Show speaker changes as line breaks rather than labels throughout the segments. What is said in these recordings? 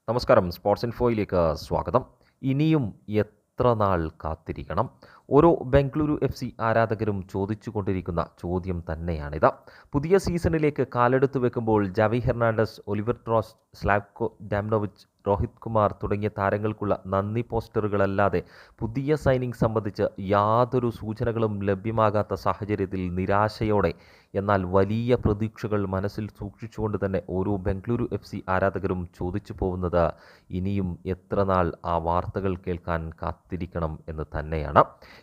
നമസ്കാരം. സ്പോർട്സ് ഇൻഫോയിലേക്ക് സ്വാഗതം. ഇനിയും എത്ര നാൾ കാത്തിരിക്കണം? ഓരോ ബംഗളൂരു FC ആരാധകരും ചോദിച്ചുകൊണ്ടിരിക്കുന്ന ചോദ്യം തന്നെയാണിത്. പുതിയ സീസണിലേക്ക് കാലെടുത്ത് വെക്കുമ്പോൾ Javi Hernandez, Oliver Tros, Slavko Damjanovic, Rohit Kumar തുടങ്ങിയ താരങ്ങൾക്കുള്ള നന്ദി പോസ്റ്ററുകളല്ലാതെ പുതിയ സൈനിങ് സംബന്ധിച്ച് യാതൊരു സൂചനകളും ലഭ്യമാകാത്ത സാഹചര്യത്തിൽ നിരാശയോടെ എന്നാൽ വലിയ പ്രതീക്ഷകൾ മനസ്സിൽ സൂക്ഷിച്ചുകൊണ്ട് തന്നെ ഓരോ ബംഗളൂരു FC ആരാധകരും ചോദിച്ചു പോകുന്നത് ഇനിയും എത്ര നാൾ ആ വാർത്തകൾ കേൾക്കാൻ കാത്തിരിക്കണം എന്ന് തന്നെയാണ്.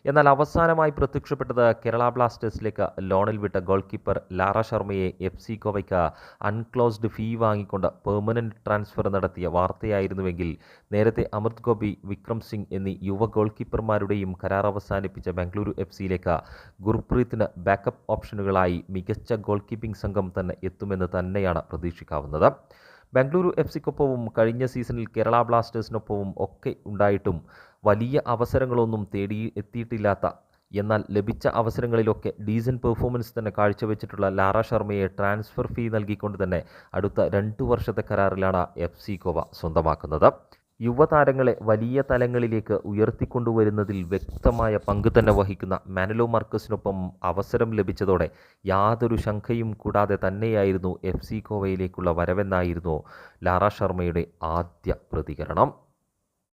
എന്നാൽ അവസാനമായി പ്രത്യക്ഷപ്പെട്ടത് കേരള ബ്ലാസ്റ്റേഴ്സിലേക്ക് ലോണിൽ വിട്ട ഗോൾ കീപ്പർ ലാറ ശർമ്മയെ FC ഗോവയ്ക്ക് അൺക്ലോസ്ഡ് ഫീ വാങ്ങിക്കൊണ്ട് പെർമനന്റ് ട്രാൻസ്ഫർ നടത്തിയ വാർത്തയായിരുന്നുവെങ്കിൽ നേരത്തെ അമൃത് ഗോപി, വിക്രം സിംഗ് എന്നീ യുവ ഗോൾ കീപ്പർമാരുടെയും കരാർ അവസാനിപ്പിച്ച ബംഗളൂരു FCയിലേക്ക് ഗുർപ്രീത്തിന് ബാക്കപ്പ് ഓപ്ഷനുകളായി മികച്ച ഗോൾ കീപ്പിംഗ് സംഘം തന്നെ എത്തുമെന്ന് തന്നെയാണ് പ്രതീക്ഷിക്കാവുന്നത്. ബംഗളൂരു FCക്കൊപ്പവും കഴിഞ്ഞ സീസണിൽ കേരള ബ്ലാസ്റ്റേഴ്സിനൊപ്പവും ഒക്കെ ഉണ്ടായിട്ടും വലിയ അവസരങ്ങളൊന്നും എത്തിയിട്ടില്ലാത്ത എന്നാൽ ലഭിച്ച അവസരങ്ങളിലൊക്കെ ഡീസൻറ്റ് പെർഫോമൻസ് തന്നെ കാഴ്ചവെച്ചിട്ടുള്ള ലാറ ശർമ്മയെ ട്രാൻസ്ഫർ ഫീ നൽകിക്കൊണ്ട് തന്നെ അടുത്ത 2 വർഷത്തെ കരാറിലാണ് FC ഗോവ സ്വന്തമാക്കുന്നത്. യുവതാരങ്ങളെ വലിയ തലങ്ങളിലേക്ക് ഉയർത്തിക്കൊണ്ടുവരുന്നതിൽ വ്യക്തമായ പങ്ക് തന്നെ വഹിക്കുന്ന മാനുലോ മാർക്കസിനൊപ്പം അവസരം ലഭിച്ചതോടെ യാതൊരു ശങ്കയും കൂടാതെ തന്നെയായിരുന്നു FC ഗോവയിലേക്കുള്ള വരവെന്നായിരുന്നു ലാറ ശർമ്മയുടെ ആദ്യ പ്രതികരണം.